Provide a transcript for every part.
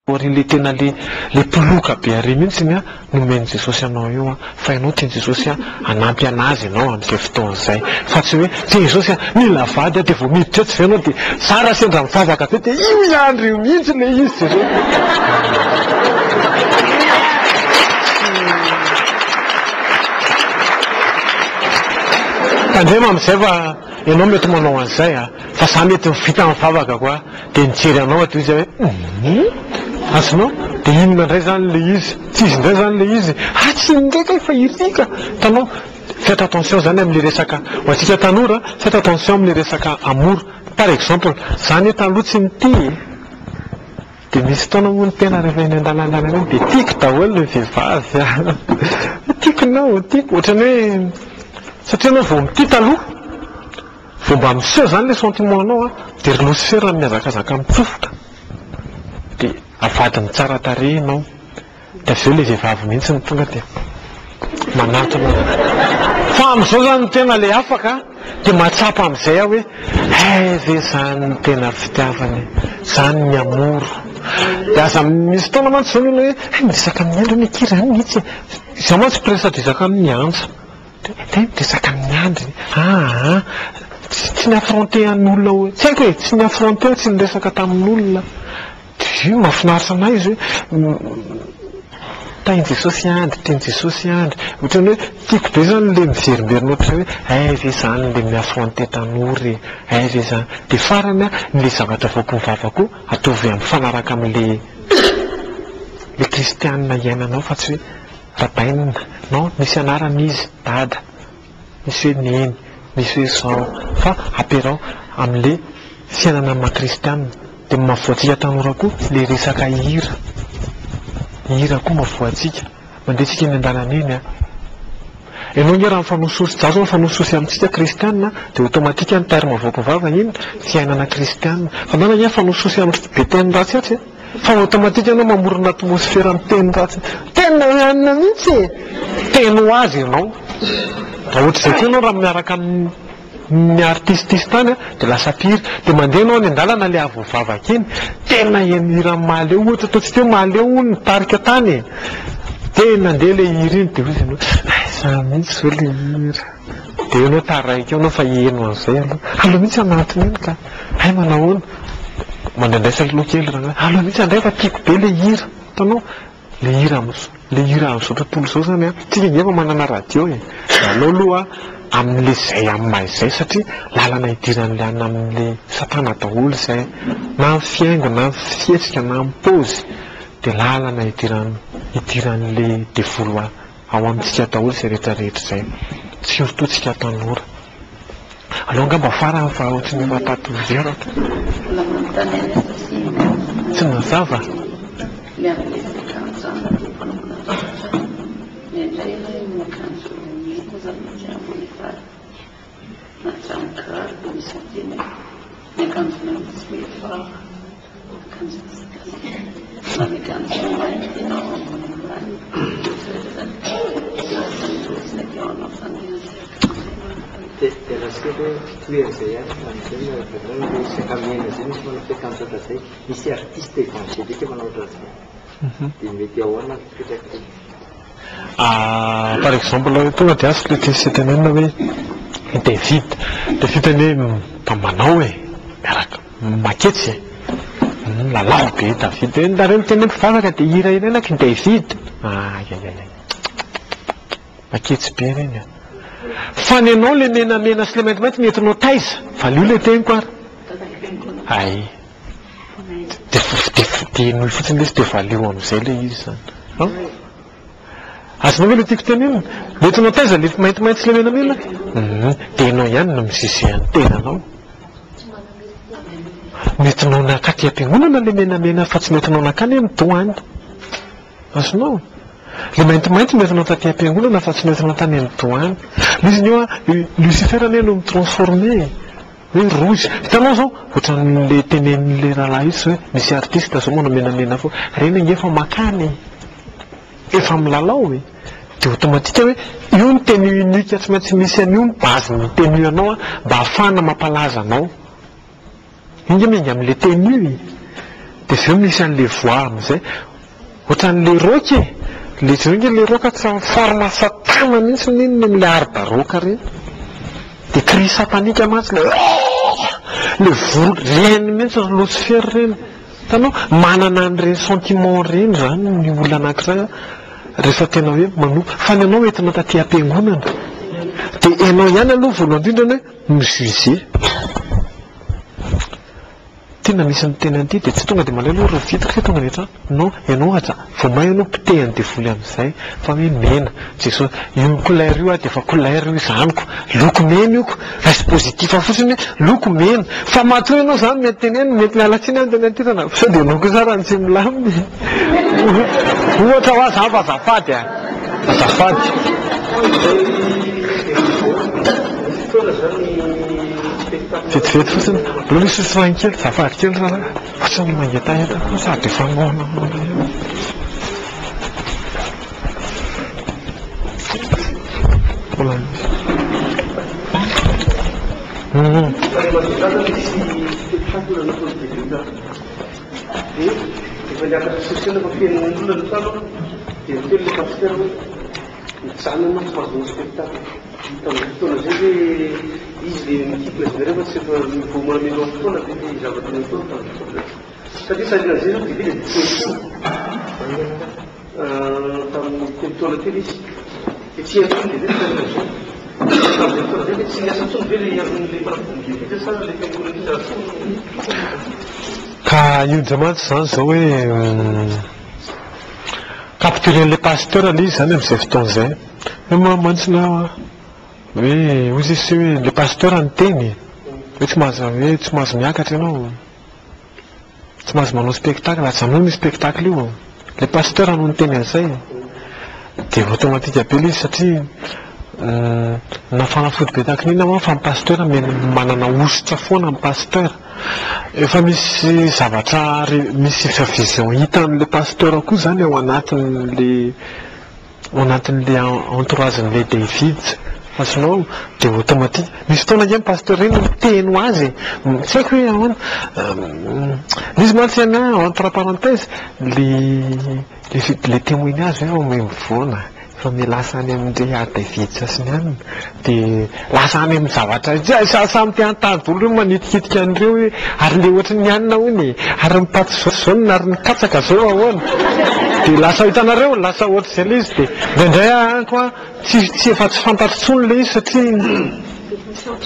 le tena le poloka be ary mihitsy a nomeny Jesosy anao io fa ianao tiany Jesosy anampy anazy ianao amin'izay fotoan'izay fa tsy hoe tia Jesosy mila vady dia vao miditra tsy ianao dia tsara sendra mivavaka fe dia io andro io mihitsy le izy Jesosy tandrema amin'izay fa ianao mety manao an'izay fa za mety vita mivavaka koa dia nijery anao ato izy hoe azonao dia inona indray zany le izy tsy izy indray zany le izy tsy indraika fa irika tanao faites attention zany amin'le resaka ho antsika tanora faites attention amin'le resaka amour par exemple zany taloha tsy nity dia misy fotoana moa ny tena rehefa eny an-dalandana eny dia tiako daholo le vehivavy tiakonao tiako ohatrany hoe satria anao vao mity taloha vao mba miseho zany le sentiment anao dia ry losifera mihazakazaka mitsofoka dia avadiny tsara tarehy ianao dia avy eo le vehivavy mihitsy ny tonga dia manatona fa amin'izao zany ny tena le afaka dia mahatsapa amin'izay aho hoe ve zany ny tena fitiavany zany ny amoro dia aza misy fotoana mantsy zao ny olona hoe midresaka amin'ny andro ny kira any mihitsy izaho mantsy presadresaka amin'ny anja dia midresaka amin'ny andro tsy ny affronté an'olona hoe tsy haiko hoe tsy ny affronté tsy niresaka tamin'olona io mahafinaritra anay izy hoe tainy Jesosy andry tiany Jesosy andry ohatrany hoe tiako be zany le miverimberina ohatra hoe ve zany le miaffronté tanory ve zany dia farany le zavatra vaoko mivavako atovy amin'ny fanaraka amin'le kristianina iainanao fa tsy hoe rabainina non misy anarana izy dada misy hoe neny misy hoe zao fa ampiarao amin'le fiainana amin'ny makristianina dia mahavoantsika tanora koa le resaka hira koa mahavoantsika mandehantsika eny an-dalana eny ianao nge raha mifanososy za zao mifanososy amintsika kristianina dia automatika ny terme vaoko mivavaka iny fiainana kristianina fa nana nge fanososy amin'ny be teny ratsy atsy fa automatika ianao mamorona atmosfera amin'ny teny ratsy tena ianina mihitsy teny ho azy ianao raha ohatra izay koa ianao raha miaraka ny artististe tany dia lasa piry dia mandeha anao any an-dalana le avovavaka iny tena hira maleo ohatra ataontsika hoe maleo ny tarika tany dia nandeha le hira iny dia hozy ianao za mihitsy zao le hira dia ianao taraiky eo anao fa eno an'izay aloha mihitsy anatiny iny ka manahoana mandraindraisa loha kely raha aloha mihitsy andray fa tiako be le hira hitanao le hira amin'izao tontolo izao zany tsika ngefa manana radio alao aloha amin'le zay amin'ny maha izay satria lalana hidiran'le ana amin'le satana daholo izay na ny fiaingo na ny fietsika na ny paozy dia lalana hidiran'le devolo ao amintsika daholo izay rehetrarehetra izay tsy ortotsika tanora aloha angamba farany fa ohatrany efa tatovera tsy mazava misy artiste évangélique manao ohatr'izay dia mety ahoana fipetraky par exemple tonga dia asy le tesy tenenina hoe David ny hoe mpamanao miaraka maketsy lalao be David nareo miteny mpivavaka dia hira irenaky David maketsy be reny fa ny anao le menamena sy le maintimainty metinao taiza fa lio le teniko ary dia noho fotsiny lesy dia valio amin'izay le izy zany azonao hoe le tiako teny iny metinao taiza le maintimainty sy le menamena dia ianao ihany no misizehany tenanao metinao nakaty am-piangonana le menamena fa tsy metinao nakany mitoany azonao le maintimainty metinao taty am-piangonana fa tsy metinao tany mitoany izy ny eo Lucifer ne no mitransforme hoe rozy hitanao zao ohatran'le tenen'le rahalahy izy hoe misy artiste zao manao menamena fo reny ngefa makany efa milalao dia automatika hoe io ny teny unika tsy maintsy misy an'io ny base ny teny io anao mba hahafahana mampalaza anao inge minga amin'le teny io dia avy eo misy an'le voix amin'izay ohatran'le roky le jironge le roka tsy forme satana mihitsy niny am'le arbaroka reny dia cri satanika matsy le volo reny mihitsy Lucifer reny tanao manana an'ireny sentiment reny zany ny olona anankiray rehefa tena hoe manompo fa ny anao entina taty am-piangonana dia ianao ihany aloha voalohany indrindra hoe mijuger tena misy ny teny an'ity dia tsy tonga dia malay aloha rovitika fa tonga rehetra non ianao aja vao may ianao pitehany devoly amin'izay fa hoe mena jesosy io couleur io dia efa couleur io izanyko loko mena ioko reste positif fotsiny hoe loko mena fa matoa ianao zany mety teneny mety mialatsiny any teny antirana sa dia anao kosa raha ny tsy milaminy ohatra ho azy fa azafady azafady vetivety fotsiny aloha misy sosirany kely zafady kely raha fotsiny mangetaheta sady efa ngona izy mikikina zareo tsy efa mivomana milao foana dia zavatra foana satria sarina zay zao dia vita tamin'ny telotona telo izy dia tsy antony dia veta zay tsy miasa tsony ve le amin'le marabombevita sa le fiangonana ka io jamatsy zany zao hoe capturen'le pasteur le izy zany amin'izay fotoan'izay mantsina hoe ozy sy hoe le pasteur ny teny hoe tsy mahazo miakatra ianao tsy mahazo manao spectacle raha tsy anao ny spectacle io le pasteur anao ny teny an'izay dia automatique be le izy satria na fanafody be tahaka nina ma fa ny pasteur manana osotra foana ny pasteur efa misy zavatra misy vision hita amin'le pasteur koa zany ao anatin'le entouragen'le David fasinao dia automatique misy fotoana nge pasteur reny miteny ho azy tsy haiko hoe ahoana misy mantsy ana entre parenthèse le témoiny azy hoe ome mivoana fa milasa any amin'ndre David sasiny any dia lasa any amin'ny zavatra samy te antady olo manitikitika an'ireo hoe ary le ohatra ny anina hoy ary mipaty zaonina ary nikatsaka zao ahoana dia lasa hitanareo lasa ohatra izay le izy dia indraindray anko a tsy efa tsy fantatry tsony le izy satria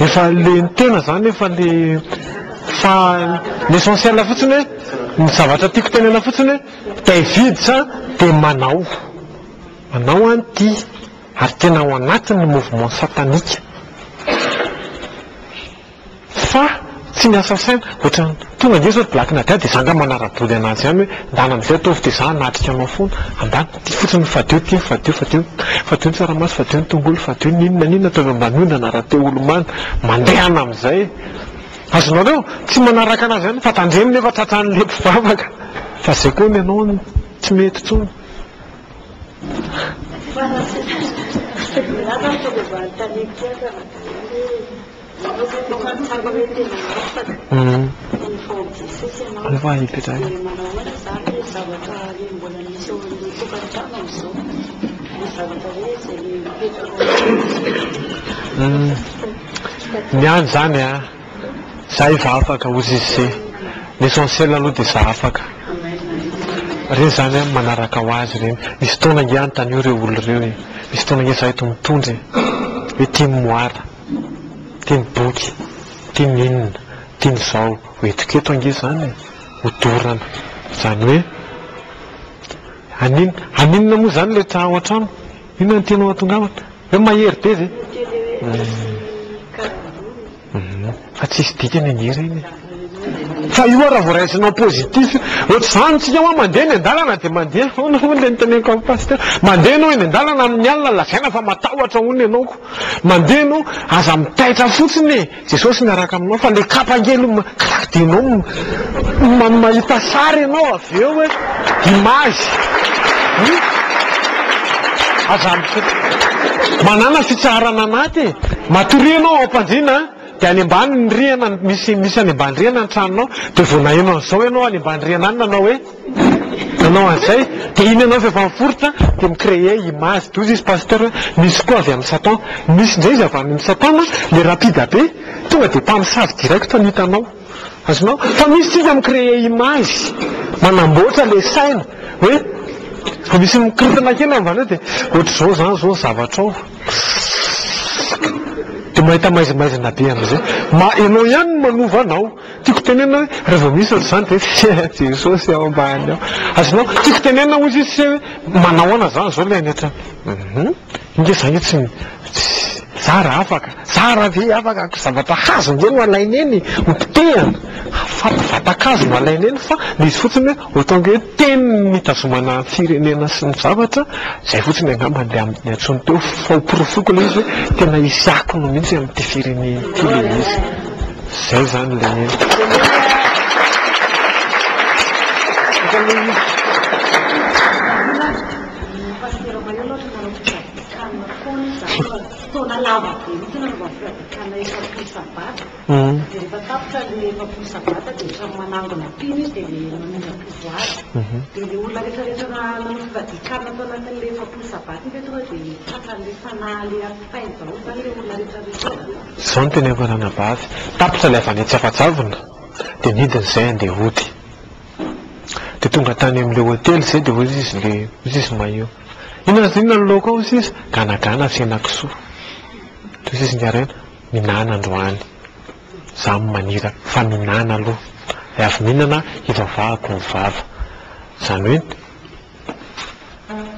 efa le ny tena zany efa le fa l'essentiel fotsiny hoe ny zavatra tiako tenena fotsiny hoe David sa dia manao an'ity ary tena ao anatin'ny mouvement satanika fa tsy miasa saina ohatra tonga nge zao blaky nadia dia zanga manara-body anazy ihany hoe ndana amin'izay ataovy dia za natrika anao foana andany ty fotsiny fadio ty fadio ny tsaramaso fadio ny tongolo fadio ninona ataovy ambany nanara-teo olo mana mandehana amin'izay azonareo tsy manaraka anazy ihany fa tandreny nefa tratran'le mpivavaka fa zay koa ny anao tsy mety tsony efa hipetra niany zany a za efa afaka ozy izy l'essentiel aloha dia za afaka reny zany a manaraka ho azy reny misy fotoana nge anontany eo reo olo reo misy fotoana nge za eto mitondry hoe tia mimoara tia miboky tia minina tia mizao hoetiketo ange zany hodorana zany hoe aninona moa zany le tra ao an-trano inona ny tianao atongavana hoe mahery be zay fa tsisy dikany angery iny fa io raha voaraisinao positif ohatra zany tsika hoa mandeha ny andalana dia mandeha ona le niteneko amin'ny pasteur mandeha anao eny andalana amin'ny alina lazaina fa matahotra hono ianaoko mandeha anao aza mitaitra fotsiny jesosy miaraka aminao fa le kapangelo dinao mahita sary ianao avy eo hoe image aza manana fitsarana anaty matory anao ao am-pandriana dia any ambany ny rihana misy any ambany rihana ny tranonao dia vao nahenao an'izao ianao any ambany rihana any nanao hoe nanao an'izay dia iny ianao efa miforitra dia micréer image dozy izy pasteur hoe misy koa avy amin'ny Satan misy indray izy avy amin'ny Satan le rapide be tonga dia mpamosavy direct ny hitanao azonao fa misy tsika micréer image manamboatra le saina hoe fa misy mikiritana kely ambany dia ohatr'izao zany zao zavatra ao dia mahita maizimaizina be am'izay ianao ihany no manova anao tiako tenena hoe rehefa misy zany dia jesosy ao ambany ao azonao tiako tenena ozy izy hoe manao ana zany zao le any atra inge zany tsy zara afaka zara ve afaka zavatra hazo nge no alaina eny mipitehana vatakazo no alaina eny fa le izy fotsiny hoe ohatonga hoe teny mitazomana firenena sy ny zavatra zay fotsiny angambany amin'ny antsony teo faoporofoko le izy hoe tena isiako no mihitsy amin'ity firenena ity le izy zay zany le zao ny tena varana bavy tapitra le avy any Tsafatsavorona dia nidin'izay andeha hody dia tonga tany amin'le hôtely zay dia ozy izy maio inona ny loko ao izy ganagana fianakisoa toy izy ngarena minana androany za manira fa minana aloha avy mihinana ivavahako ny vava zany hoe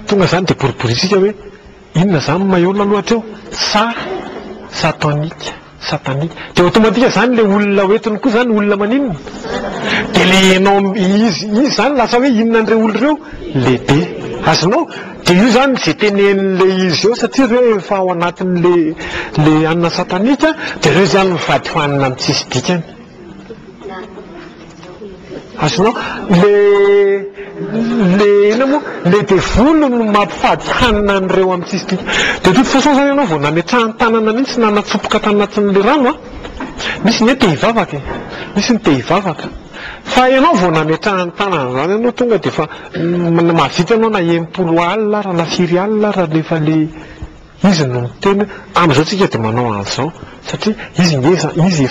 tonga zany dia boriborisika hoe inona zany maiola loatra eo satanika dia automatika zany le olona hoetiny koa zany olona maninona dia le enao izy zany lasa hoe inona an'ireo olo ireo lehibe azonao dia io zany zay tenen'le izy eo satria reo efa ao anatin'le anina satanika dia reo zany mivady ho anina amin'ny tsisy dikany azonao le ina moa le devolo no mampifady hanina an'ireo amin'ny tsisy dikany dia toute façon zany ianao vao nametrahany tanana mihitsy na natsopoka tanatin'le rano misy ny te hivavaka misy ny te hivavaka fa ianao vao nametrahany tanana zany ianao tonga dia fa mahavita ianao na empolo alina raha na firy alina raha lefa le izy no miteny amin'izao tsika dia manao an'izao satria izy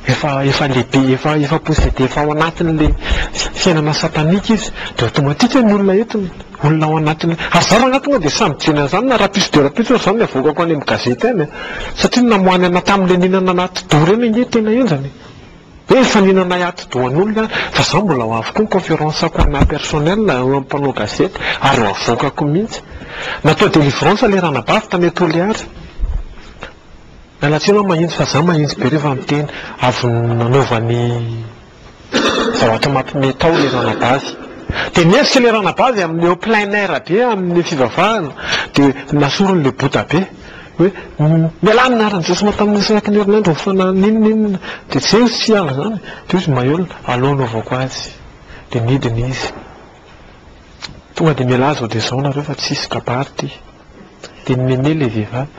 efa lehibe efa possédé efa ao anatin'le fiainana satanika izy dia automatika ny olona entiny olona ao anatin'le ary za raha tonga dia samy jena zany na rapiso de rapiso zany ny avoakako any amin'ny gazety any satria namoany ana tamin'le ninana anaty-do reny nge tena enjany hoe efa ninana iaty-doan'olona fa za mbola ho avokoa ny conférenceko ana personnel ampanao gazety ary ho avoakako mihitsy natao délivrance le ranabavy tany Toliara nalatsina mahitsy fa za mahitsy be rehefa miteny avy nanaovany zavatra mampimetao le ranabavy dia niesika le ranabavy amin'ny eo plein air be amin'ny fivavahana dia nasoron'le bota be hoe mialamina arany jesosy tamin'ny saky ny herinandro fananinina dia tsy eo sy ala zany dia izy mahiolona aloha anaovako azy dia nidiny izy tonga dia mialaza dia zao nareo fa tsisy kabary ty dia mene le vehivavy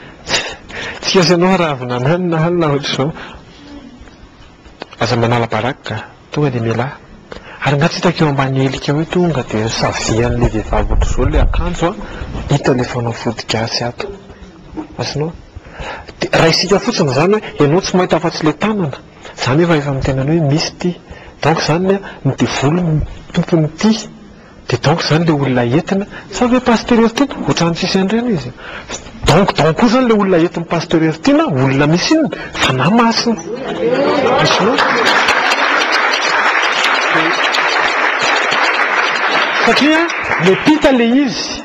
tsy asanao raha avy nananina alina ohatr'izao aza manala baraka tonga dia mialahy ary nga tsy hitako eo ambany elika hoe tonga dia savian'le vehivavy ohatr'izao le akanjo hita le fanao fodigasy ato azonao dia raha isika fotsiny zany hoe ianao tsy mahita afa-tsy le tanana zany efa mitenana hoe misy ty donc zany ny devolo tompony ty dia donc zany le olona entina sa hoe pasteur tina ohatrany tsisy andrena izy donc koa zany le olona entin'ny pasteur tina olona misy inona fa na masina azonao satria le pita le izy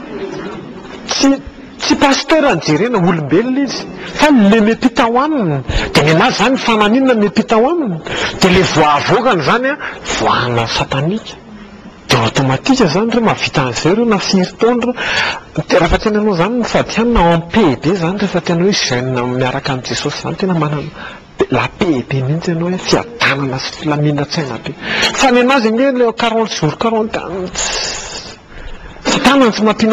tsy pasteur anjerena olombelona izy fa le mepita ho aminy dia nenazy zany fananinana mepita ho aminy dia le voavoakany zany voahana satanika dia automatika zany reo mahavita an'izay reo na firy taona rehefa tena anao zany mifadianina ampebe zany rehefa tena hoe jeune miaraka amin'ny jesosy zany tena manana la pebe mihitsy ianao hoe fiadanana sy filaminatsaina be fa nenazy nge le 40 jours 40 ans satanany tsy mampina